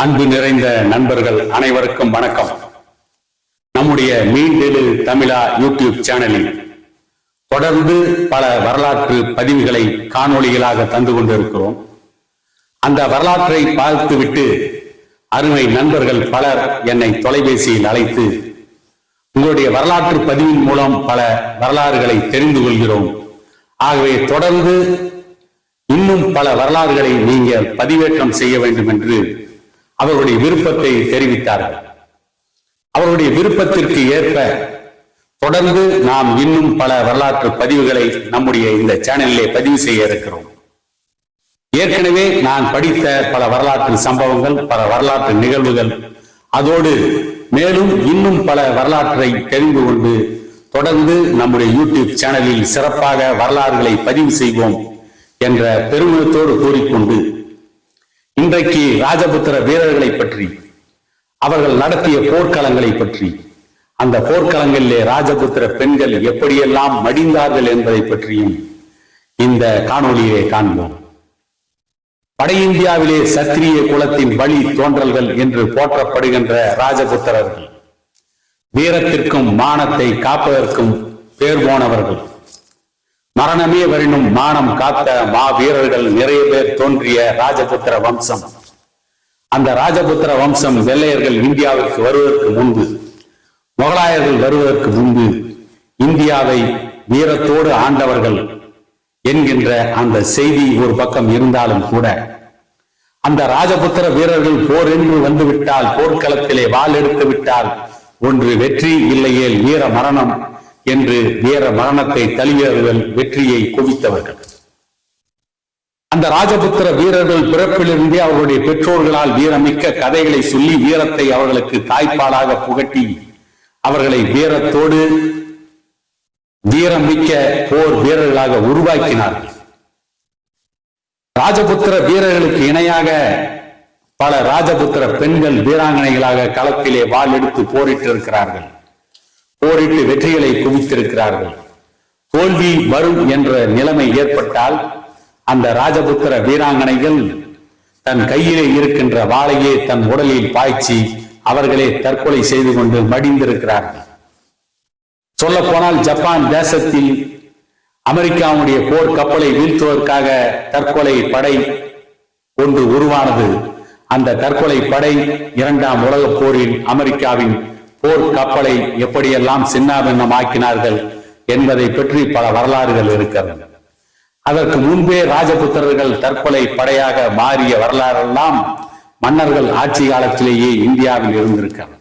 அன்பு நிறைந்த நண்பர்கள் அனைவருக்கும் வணக்கம். நம்முடைய மீண்டெழு தமிழா யூடியூப் சேனலில் தொடர்ந்து பல வரலாற்று பதிவுகளை காணொளிகளாக தந்து கொண்டிருக்கிறோம். அந்த வரலாற்றை பார்த்துவிட்டு அருமை நண்பர்கள் பலர் என்னை தொலைபேசியில் அழைத்து உங்களுடைய வரலாற்று பதிவின் மூலம் பல வரலாறுகளை தெரிந்து கொள்கிறோம், ஆகவே தொடர்ந்து இன்னும் பல வரலாறுகளை நீங்கள் பதிவேற்றம் செய்ய வேண்டும் என்று அவர்களுடைய விருப்பத்தை தெரிவித்தார்கள். அவருடைய விருப்பத்திற்கு ஏற்ப தொடர்ந்து நாம் இன்னும் பல வரலாற்று பதிவுகளை நம்முடைய இந்த சேனலிலே பதிவு செய்ய இருக்கிறோம். ஏற்கனவே நான் படித்த பல வரலாற்று சம்பவங்கள், பல வரலாற்று நிகழ்வுகள், அதோடு மேலும் இன்னும் பல வரலாற்றை தெரிந்து கொண்டு தொடர்ந்து நம்முடைய யூடியூப் சேனலில் சிறப்பாக வரலாறுகளை பதிவு செய்வோம் என்ற பெருமிதத்தோடு கூறிக்கொண்டு இன்றைக்கு ராஜபுத்திர வீரர்களை பற்றி, அவர்கள் நடத்திய போர்க்களங்களை பற்றி, அந்த போர்க்களங்களிலே ராஜபுத்திர பெண்கள் எப்படியெல்லாம் மடிந்தார்கள் என்பதை பற்றியும் இந்த காணொளியை காண்போம். வட இந்தியாவிலே சத்திரிய குலத்தின் வழி தோன்றல்கள் என்று போற்றப்படுகின்ற ராஜபுத்திரர்கள் வீரத்திற்கும் மானத்தை காப்பதற்கும் பேர் போனவர்கள். மரணமே வரினும் மானம் காத்த மா வீரர்கள் நிறைய பேர் தோன்றிய ராஜபுத்திர வம்சம். அந்த ராஜபுத்திர வம்சம் வெள்ளையர்கள் இந்தியாவிற்கு வருவதற்கு முன்பு, முகலாயர்கள் வருவதற்கு முன்பு இந்தியாவை வீரத்தோடு ஆண்டவர்கள் என்கின்ற அந்த செய்தி ஒரு பக்கம் இருந்தாலும் கூட, அந்த ராஜபுத்திர வீரர்கள் போர் என்று வந்துவிட்டால், போர்க்களத்திலே வாள் எடுத்து விட்டால் ஒன்று வெற்றி, இல்லையேல் வீர மரணம் என்று வீர மரணத்தை தழுவியவர்கள் வெற்றியை குவித்தவர்கள். அந்த ராஜபுத்திர வீரர்கள் பிறப்பிலிருந்தே அவர்களுடைய பெற்றோர்களால் வீரமிக்க கதைகளை சொல்லி வீரத்தை அவர்களுக்கு தாய்ப்பாலாக புகட்டி அவர்களை வீரத்தோடு வீரமிக்க போர் வீரர்களாக உருவாக்கினார்கள். ராஜபுத்திர வீரர்களுக்கு இணையாக பல ராஜபுத்திர பெண்கள் வீராங்கனைகளாக களத்திலே வாள் எடுத்து போரிட்டு இருக்கிறார்கள், போரிட்டு வெற்றிகளை குவித்திருக்கிறார்கள். தோல்வி வரும் என்ற நிலைமை ஏற்பட்டால் அந்த ராஜபுத்திர வீராங்கனைகள் தன் கையிலே இருக்கின்ற வாளையே தன் உடலில் பாய்ச்சி அவர்களே தற்கொலை செய்து கொண்டு மடிந்திருக்கிறார்கள். சொல்ல போனால் ஜப்பான் தேசத்தில் அமெரிக்காவுடைய போர் கப்பலை வீழ்த்துவதற்காக தற்கொலை படை ஒன்று உருவானது. அந்த தற்கொலை படை இரண்டாம் உலகப் போரில் அமெரிக்காவின் போர் கப்பலை எப்படியெல்லாம் சின்னாபின்னமாக்கினார்கள் என்பதை பற்றி பல வரலாறுகள் இருக்கிறது. அதற்கு முன்பே ராஜபுத்திரர்கள் தற்கொலை படையாக மாறிய வரலாறெல்லாம் மன்னர்கள் ஆட்சி காலத்திலேயே இந்தியாவில் இருந்திருக்கிறது.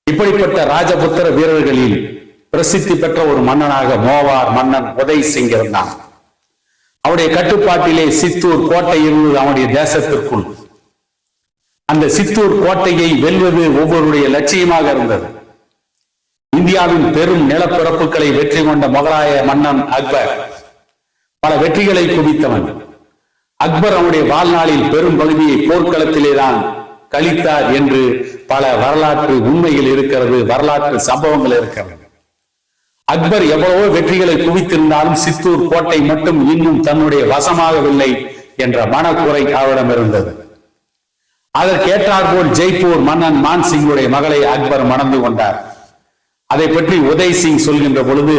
இப்படிப்பட்ட ராஜபுத்திர வீரர்களில் பிரசித்தி பெற்ற ஒரு மன்னனாக மோவார் மன்னன் உதய் சிங் இருந்தான். அவருடைய கட்டுப்பாட்டிலே சித்தூர் கோட்டை இருந்தது அவனுடைய தேசத்திற்குள். அந்த சித்தூர் கோட்டையை வெல்வது ஒவ்வொருடைய லட்சியமாக இருந்தது. இந்தியாவின் பெரும் நிலப்பரப்புகளை வெற்றி கொண்ட முகலாய மன்னன் அக்பர் பல வெற்றிகளை குவித்தவன். அக்பர் அவனுடைய வாழ்நாளில் பெரும் பகுதியை போர்க்களத்திலேதான் கழித்தார் என்று பல வரலாற்று உண்மைகள் இருக்கிறது, வரலாற்று சம்பவங்கள் இருக்கிறது. அக்பர் எவ்வளவோ வெற்றிகளை குவித்திருந்தாலும் சித்தூர் கோட்டை மட்டும் இன்னும் தன்னுடைய வசமாகவில்லை என்ற மனக்குறை அவரிடம் இருந்தது. அதற்கேற்றாற்போல் ஜெய்ப்பூர் மன்னன் மான் சிங்குடைய மகளை அக்பர் மணந்து கொண்டார். அதை பற்றி உதய் சிங் சொல்கின்ற பொழுது,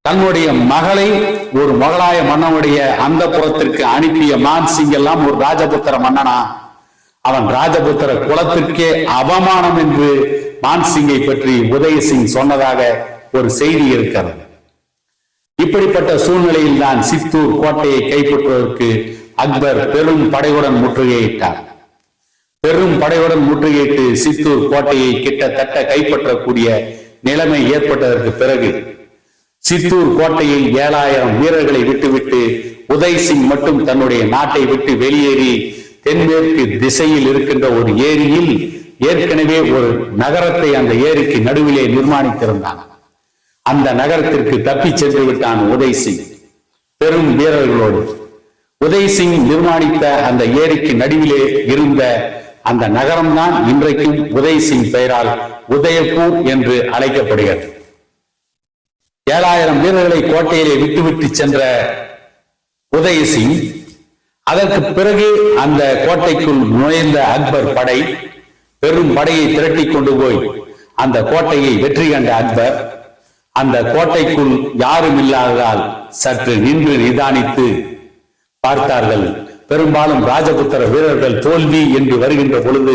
தன்னுடைய மகளை ஒரு முகலாய மன்னனுடைய அந்த புறத்திற்கு அனுப்பிய மான் சிங் எல்லாம் ஒரு ராஜபுத்திர மன்னனா? அவன் ராஜபுத்திர குலத்திற்கே அவமானம் என்று மான் சிங்கை பற்றி உதய் சிங் சொன்னதாக ஒரு செய்தி இருக்கிறது. இப்படிப்பட்ட சூழ்நிலையில் தான் சித்தூர் கோட்டையை கைப்பற்றுவதற்கு அக்பர் பெரும் படையுடன் முற்றுகையிட்டார். பெரும் படையுடன் முற்றுகையிட்டு சித்தூர் கோட்டையை கிட்டத்தட்ட கைப்பற்றக்கூடிய நிலைமை ஏற்பட்டதற்கு பிறகு சித்தூர் கோட்டையில் 7000 வீரர்களை விட்டுவிட்டு உதய் சிங் மட்டும் தன்னுடைய நாட்டை விட்டு வெளியேறி தென்மேற்கு திசையில் இருக்கின்ற ஒரு ஏரியில் ஏற்கனவே ஒரு நகரத்தை அந்த ஏரிக்கு நடுவிலே நிர்மாணித்திருந்தான். அந்த நகரத்திற்கு தப்பி சென்று விட்டான் உதய் சிங் பெரும் வீரர்களோடு. உதய் சிங் நிர்மாணித்த அந்த ஏரிக்கு நடுவிலே இருந்த அந்த நகரம்தான் இன்றைக்கும் உதய் சிங் பெயரால் உதயபூர் என்று அழைக்கப்படுகிறது. 7000 வீரர்களை கோட்டையிலே விட்டுவிட்டு சென்ற உதய் சிங் அதற்கு பிறகு அந்த கோட்டைக்குள் நுழைந்த அக்பர் படை பெரும் படையை திரட்டி கொண்டு போய் அந்த கோட்டையை வெற்றி கண்ட அக்பர் அந்த கோட்டைக்குள் யாரும் இல்லாததால் சற்று நின்று நிதானித்து பார்த்தார்கள். பெரும்பாலும் ராஜபுத்திர வீரர்கள் தோல்வி என்று வருகின்ற பொழுது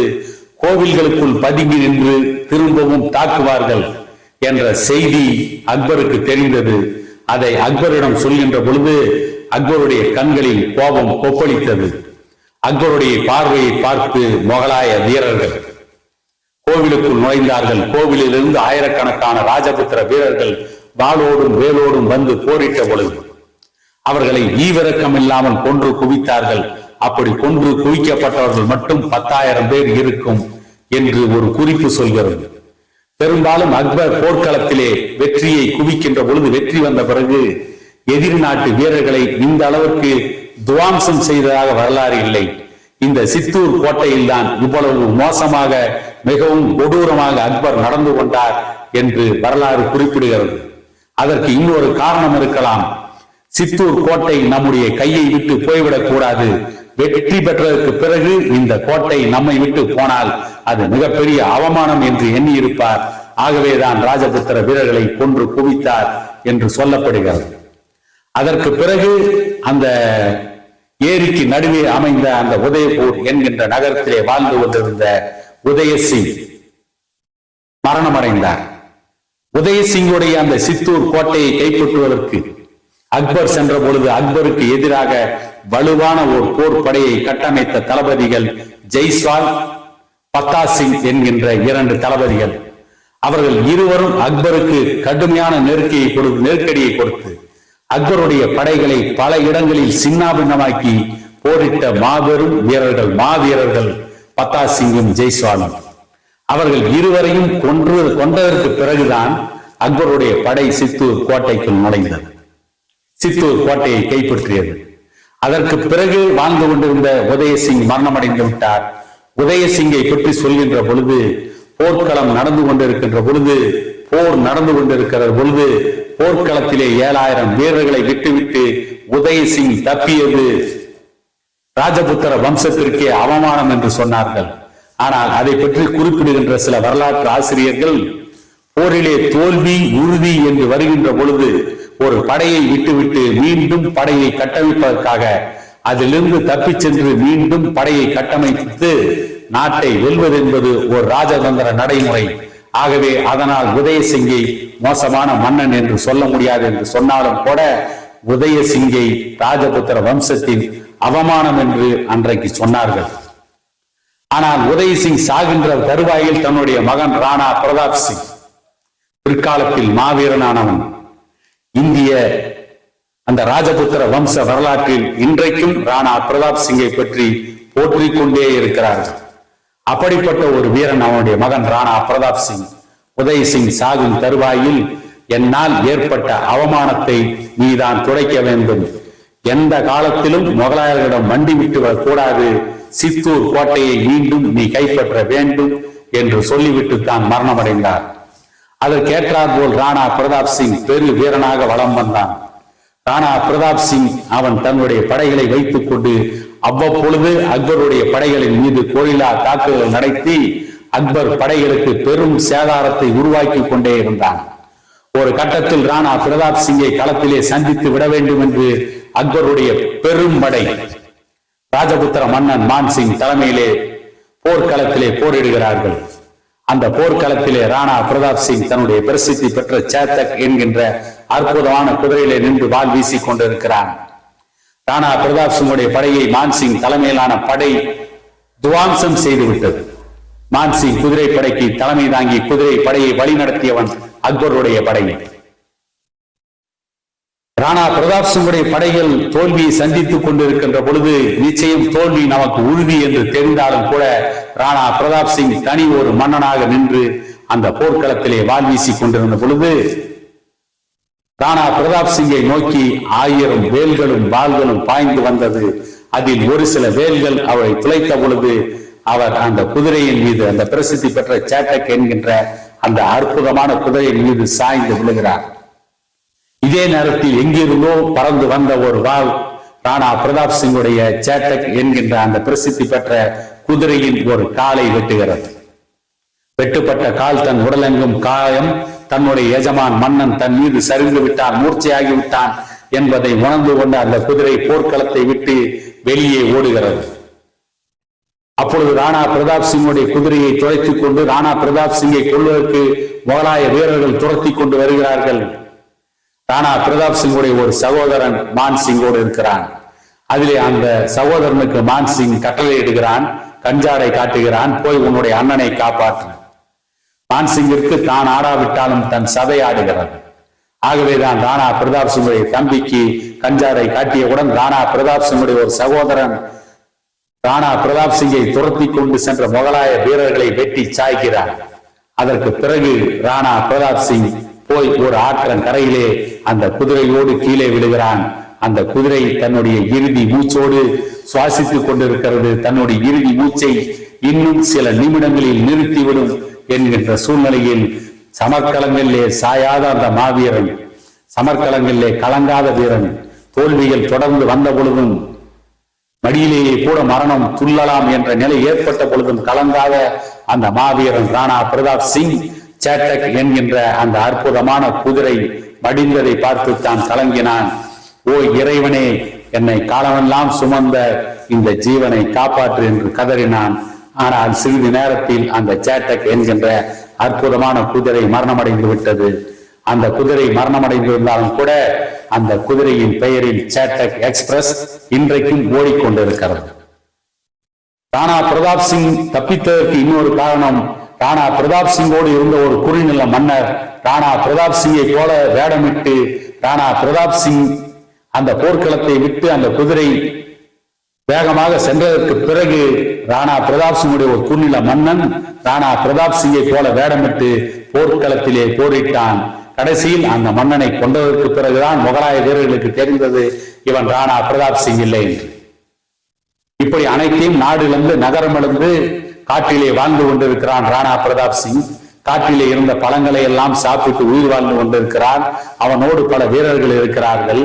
கோவில்களுக்குள் பதுங்கி நின்று திரும்பவும் தாக்குவார்கள் என்ற செய்தி அக்பருக்கு தெரிந்தது. அதை அக்பரிடம் சொல்கின்ற பொழுது அக்பருடைய கண்களில் கோபம் கொப்பளித்தது. அக்பருடைய பார்வையை பார்த்து முகலாய வீரர்கள் கோவிலுக்குள் நுழைந்தார்கள். கோவிலிலிருந்து ஆயிரக்கணக்கான ராஜபுத்திர வீரர்கள் வாளோடும் வேலோடும் வந்து போரிட்ட பொழுது அவர்களை ஈவிரக்கம் இல்லாமல் கொன்று குவித்தார்கள். அப்படி கொன்று குவிக்கப்பட்டவர்கள் மட்டும் 10,000 பேர் இருக்கும் என்று ஒரு குறிப்பு சொல்கிறது. பெரும்பாலும் அக்பர் போர்க்களத்திலே வெற்றியை குவிக்கின்ற பொழுது வெற்றி வந்த பிறகு எதிரி நாட்டு வீரர்களை இந்த அளவுக்கு துவாம்சம் செய்ததாக வரலாறு இல்லை. இந்த சித்தூர் கோட்டையில் தான் இவ்வளவு மோசமாக மிகவும் கொடூரமாக அக்பர் நடந்து கொண்டார் என்று வரலாறு குறிப்பிடுகிறது. அதற்கு இன்னொரு காரணம் இருக்கலாம். சித்தூர் கோட்டை நம்முடைய கையை விட்டு போய்விடக் கூடாது. வெற்றி பெற்றதற்கு பிறகு இந்த கோட்டை நம்மை விட்டு போனால் அது மிகப்பெரிய அவமானம் என்று எண்ணி இருப்பார். ஆகவேதான் ராஜபுத்திர வீரர்களை கொன்று குவித்தார் என்று சொல்லப்படுகிறது. அதற்கு பிறகு அந்த ஏரிக்கு நடுவே அமைந்த அந்த உதயபூர் என்கின்ற நகரத்திலே வாழ்ந்து கொண்டிருந்த உதயசிங் மரணமடைந்தார். உதயசிங்குடைய அந்த சித்தூர் கோட்டையை கைப்பற்றுவதற்கு அக்பர் சென்ற பொழுது அக்பருக்கு எதிராக வலுவான ஒரு போர் படையை கட்டமைத்த தளபதிகள் ஜெய்ஸ்வால், பத்தா சிங் என்கின்ற 2 தளபதிகள். அவர்கள் இருவரும் அக்பருக்கு கடுமையான நெருக்கடியை கொடுத்து அக்பருடைய படைகளை பல இடங்களில் சின்னாபின்னமாக்கி போரிட்ட மாபெரும் வீரர்கள், மாவீரர்கள் பத்தா சிங்கும் ஜெய்ஸ்வாலும். அவர்கள் இருவரையும் கொன்றதற்கு பிறகுதான் அக்பருடைய படை சித்தூர் கோட்டைக்குள் நுழைந்தது. சித்தூர் கோட்டையை கைப்பற்றியது. அதற்கு பிறகு வாழ்ந்து கொண்டிருந்த உதயசிங் மரணமடைந்து விட்டார். உதயசிங்கை பற்றி சொல்கின்ற பொழுது போர்க்களம் நடந்து கொண்டிருக்கின்ற பொழுது போர்க்களத்திலே 7,000 வீரர்களை விட்டுவிட்டு உதயசிங் தப்பியது ராஜபுத்திர வம்சத்திற்கே அவமானம் என்று சொன்னார்கள். ஆனால் அதை பற்றி குறிப்பிடுகின்ற சில வரலாற்று ஆசிரியர்கள் போரிலே தோல்வி உறுதி என்று வருகின்ற பொழுது ஒரு படையை விட்டுவிட்டு மீண்டும் படையை கட்டமைப்பதற்காக அதிலிருந்து தப்பிச் சென்று மீண்டும் படையை கட்டமைத்து நாட்டை வெல்வது என்பது ஒரு ராஜதந்திர நடைமுறை. ஆகவே அதனால் உதயசிங்கை மோசமான மன்னன் என்று சொல்ல முடியாது என்று சொன்னாலும் கூட உதயசிங்கை ராஜபுத்திர வம்சத்தின் அவமானம் என்று அன்றைக்கு சொன்னார்கள். ஆனால் உதயசிங் சாகின்ற தருவாயில் தன்னுடைய மகன் ராணா பிரதாப் சிங் பிற்காலத்தில் மாவீரனானவன் இந்திய அந்த ராஜபுத்திர வம்ச வரலாற்றில் இன்றைக்கும் ராணா பிரதாப் சிங்கை பற்றி போற்றிக் கொண்டே இருக்கிறார்கள். அப்படிப்பட்ட ஒரு வீரன் அவனுடைய மகன் ராணா பிரதாப் சிங். உதயசிங் சாகும் தருவாயில் என்னால் ஏற்பட்ட அவமானத்தை நீதான் துடைக்க வேண்டும், எந்த காலத்திலும் முகலாயர்களிடம் மண்டி விட்டுவிடக் கூடாது, சித்தூர் கோட்டையை மீண்டும் நீ கைப்பற்ற வேண்டும் என்று சொல்லிவிட்டு தான் மரணமடைந்தார். அதற்கேற்றார் போல் ராணா பிரதாப் சிங் பெரு வீரனாக வலம் வந்தான். ராணா பிரதாப் சிங் அவன் தன்னுடைய படைகளை வைத்துக் கொண்டு அவ்வப்பொழுது அக்பருடைய படைகளின் மீது கோரிலா தாக்குதல் நடத்தி அக்பர் படைகளுக்கு பெரும் சேதாரத்தை உருவாக்கி கொண்டே இருந்தான். ஒரு கட்டத்தில் ராணா பிரதாப் சிங்கை களத்திலே சந்தித்து விட வேண்டும் என்று அக்பருடைய பெரும் படை ராஜபுத்திர மன்னன் மான்சிங் தலைமையிலே போர்க்களத்திலே போரிடுகிறார்கள். அந்த போர்க்களத்திலே ராணா பிரதாப் சிங் தன்னுடைய பிரசித்தி பெற்ற சேத்தக் என்கின்ற அற்புதமான குதிரையிலே நின்று வாள் வீசிக் கொண்டிருக்கிறான். ராணா பிரதாப் சிங்குடைய படையை மான்சிங் தலைமையிலான படை துவாம்சம் செய்துவிட்டது. மான்சிங் குதிரை படைக்கு தலைமை தாங்கி குதிரை படையை வழிநடத்தியவன் அக்பருடைய படையை. ராணா பிரதாப் சிங்குடைய படைகள் தோல்வியை சந்தித்துக் கொண்டிருக்கின்ற பொழுது நிச்சயம் தோல்வி நமக்கு உறுதி என்று தெரிந்தாலும் கூட ராணா பிரதாப் சிங் தனி ஒரு மன்னனாக நின்று அந்த போர்க்களத்திலே வாள் வீசிக் கொண்டிருந்த பொழுது ராணா பிரதாப் சிங்கை நோக்கி 1000 வேல்களும் வாள்களும் பாய்ந்து வந்தது. அதில் ஒரு சில வேல்கள் அவரை துளைத்த பொழுது அவர் அந்த குதிரையின் மீது, அந்த பிரசித்தி பெற்ற சேட்டக் என்கின்ற அந்த அற்புதமான குதிரையின் மீது சாய்ந்து விழுகிறார். இதே நேரத்தில் எங்கிருந்தோ பறந்து வந்த ஒரு வாள் ராணா பிரதாப் சிங்குடைய சேட்டக் என்கின்ற அந்த பிரசித்தி பெற்ற குதிரையின் ஒரு காலை வெட்டுகிறது. வெட்டுப்பட்ட கால் தன் உடலெங்கும் காயம். தன்னுடைய எஜமான் மன்னன் தன் மீது சரிந்து விட்டான், மூர்ச்சையாகி விட்டான் என்பதை உணர்ந்து கொண்ட அந்த குதிரை போர்க்களத்தை விட்டு வெளியே ஓடுகிறது. அப்பொழுது ராணா பிரதாப் சிங்குடைய குதிரையை துரைத்துக் கொண்டு ராணா பிரதாப் சிங்கை கொள்வதற்கு முகலாய வீரர்கள் துரத்தி கொண்டு வருகிறார்கள். ராணா பிரதாப் சிங்குடைய ஒரு சகோதரன் மான் சிங்கோடு இருக்கிறான். அதிலே அந்த சகோதரனுக்கு மான் சிங் கட்டளையிடுகிறான், கஞ்சாடை காட்டுகிறான், போய் உன்னுடைய அண்ணனை காப்பாற்று. மான் சிங்கிற்கு தான் ஆடாவிட்டாலும் தன் சபை ஆடுகிறது. ஆகவேதான் ராணா பிரதாப் சிங்குடைய தம்பிக்கு கஞ்சாடை காட்டியவுடன் ராணா பிரதாப் சிங்குடைய ஒரு சகோதரன் ராணா பிரதாப் சிங்கை துரத்தி கொண்டு சென்ற முகலாய வீரர்களை வெட்டி சாய்க்கிறார். அதற்கு பிறகு ராணா பிரதாப் சிங் போய் ஒரு ஆற்றன் கரையிலே அந்த குதிரையோடு கீழே விடுகிறான். அந்த குதிரை தன்னுடைய இறுதி மூச்சோடு சுவாசித்துக் கொண்டிருக்கிறது. தன்னுடைய இறுதி மூச்சை இன்னும் சில நிமிடங்களில் நிறுத்திவிடும் என்கின்ற சூழ்நிலையில் சமர்க்களங்களிலே சாயாத அந்த மாவீரன், சமர்க்களங்களிலே கலங்காத வீரன், தோல்விகள் தொடர்ந்து வந்த பொழுதும் மடியிலேயே கூட மரணம் துள்ளலாம் என்ற நிலை ஏற்பட்ட பொழுதும் கலங்காத அந்த மாவீரன் ராணா பிரதாப் சிங் சேட்டக் என்கின்ற அந்த அற்புதமான குதிரை மடிந்ததை பார்த்து தான் கலங்கினான். ஓ இறைவனே, என்னை காலமெல்லாம் சுமந்த இந்த ஜீவனை காப்பாற்று என்று கதறினான். ஆனால் சிறிது நேரத்தில் அந்த சேட்டக் என்கின்ற அற்புதமான குதிரை மரணமடைந்து விட்டது. அந்த குதிரை மரணமடைந்திருந்தாலும் கூட அந்த குதிரையின் பெயரில் சேட்டக் எக்ஸ்பிரஸ் இன்றைக்கும் ஓடிக்கொண்டிருக்கிறது. ராணா பிரதாப் சிங் தப்பித்ததற்கு இன்னொரு காரணம், ராணா பிரதாப் சிங்கோடு இருந்த ஒரு குறுநில மன்னர் ராணா பிரதாப் சிங்கை போல வேடமிட்டு ராணா பிரதாப் சிங் அந்த போர்க்களத்தை விட்டு அந்த குதிரை வேகமாக சென்றதற்கு பிறகு ராணா பிரதாப் சிங்குடைய ஒரு குறுநில மன்னன் ராணா பிரதாப் சிங்கை போல வேடமிட்டு போர்க்களத்திலே போரிட்டான். கடைசியில் அந்த மன்னனை கொண்டதற்கு பிறகுதான் முகலாய வீரர்களுக்கு தெரிந்தது இவன் ராணா பிரதாப் சிங் இல்லை என்று. இப்படி அனைத்தையும் நாடிலிருந்து நகரமிழந்து காட்டிலே வாழ்ந்து கொண்டிருக்கிறான் ராணா பிரதாப் சிங். காட்டிலே இருந்த பழங்களை எல்லாம் சாப்பிட்டு உயிர் வாழ்ந்து கொண்டிருக்கிறான். அவனோடு பல வீரர்கள் இருக்கிறார்கள்.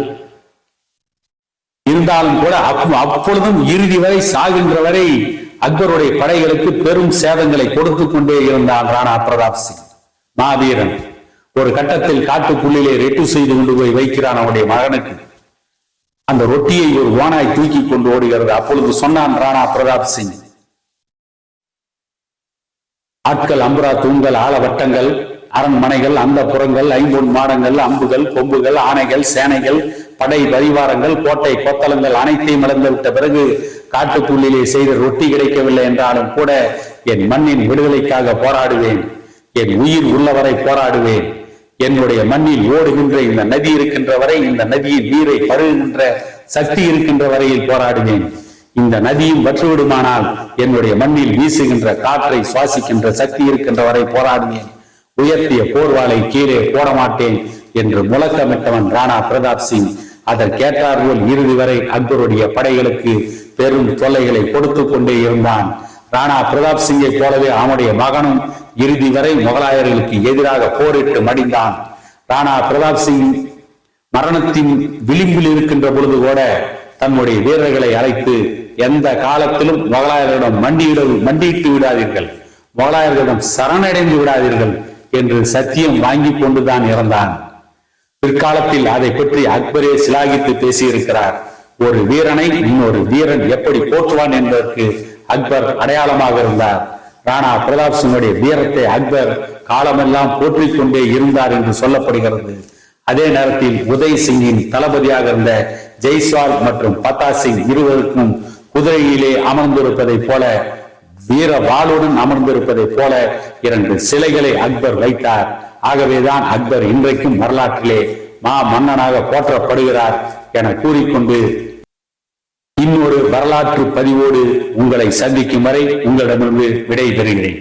இருந்தாலும் கூட அப்பொழுதும் இறுதி வரை சாகின்ற வரை அக்பருடைய படைகளுக்கு பெரும் சேதங்களை கொடுத்து கொண்டே இருந்தான் ராணா பிரதாப் சிங் மாவீரன். ஒரு கட்டத்தில் காட்டுக்குள்ளிலே ரெட்டு செய்து கொண்டு போய் வைக்கிறான் அவனுடைய மகனுக்கு. அந்த ரொட்டியை ஒரு ஓனாய் தூக்கி கொண்டு ஓடுகிறது. அப்பொழுது சொன்னான் ராணா பிரதாப் சிங், ஆட்கள், அம்புரா தூண்கள், ஆலவட்டங்கள், அரண்மனைகள், அந்த புறங்கள், ஐம்பொன் மாடங்கள், அம்புகள், கொம்புகள், ஆணைகள், சேனைகள், படை பரிவாரங்கள், கோட்டை கொத்தளங்கள் அனைத்தையும் இழந்து விட்ட பிறகு காட்டுக்குள்ளிலே செய்த ரொட்டி கிடைக்கவில்லை என்றாலும் கூட என் மண்ணின் விடுதலைக்காக போராடுவேன், என் உயிர் உள்ளவரை போராடுவேன், என்னுடைய மண்ணில் ஓடுகின்ற இந்த நதி இருக்கின்ற வரை, இந்த நதியின் நீரை பருகுகின்ற சக்தி இருக்கின்ற வரையில் போராடுவேன். இந்த நதியும் வற்றுவிடுமானால் என்னுடைய மண்ணில் வீசுகின்ற காற்றை சுவாசிக்கின்ற சக்தி இருக்கின்ற வரை போராடுவேன். உயர்த்திய போர்வாளை கீழே போட மாட்டேன் என்று முழக்கமிட்டவன் ராணா பிரதாப் சிங். அதற்கேற்றாற்போல் இறுதி வரை அக்பருடைய படைகளுக்கு பெரும் தொல்லைகளை கொடுத்து கொண்டே இருந்தான். ராணா பிரதாப் சிங்கை போலவே அவனுடைய மகனும் இறுதி வரை முகலாயர்களுக்கு எதிராக போரிட்டு மடிந்தான். ராணா பிரதாப் சிங் மரணத்தின் விளிம்பில் இருக்கின்ற பொழுது கூட தன்னுடைய வீரர்களை அழைத்து, எந்த காலத்திலும் முகலாயர்களிடம் மண்டியிட்டு விடாதீர்கள், முகலாயர்களிடம் சரணடைந்து விடாதீர்கள் என்று சத்தியம் வாங்கி கொண்டுதான் இறந்தான். பிற்காலத்தில் அதை பற்றி அக்பரே சிலாகித்து பேசியிருக்கிறார். ஒரு வீரனை இன்னொரு வீரன் எப்படி போற்றுவான் என்பதற்கு அக்பர் அடையாளமாக இருந்தார். ராணா பிரதாப் சிங்குடைய வீரத்தை அக்பர் காலமெல்லாம் போற்றிக் கொண்டே இருந்தார் என்று சொல்லப்படுகிறது. அதே நேரத்தில் உதய் சிங்கின் தளபதியாக இருந்த ஜெய்ஸ்வால் மற்றும் பத்தா சிங் இருவருக்கும் குதிரையிலே அமர்ந்திருப்பதை போல, வீர வாளுடன் அமர்ந்திருப்பதை போல 2 சிலைகளை அக்பர் வைத்தார். ஆகவேதான் அக்பர் இன்றைக்கும் வரலாற்றிலே மன்னனாக போற்றப்படுகிறார் என கூறிக்கொண்டு இன்னொரு வரலாற்று பதிவோடு உங்களை சந்திக்கும் வரை உங்களிடமிருந்து விடை பெறுகிறேன்.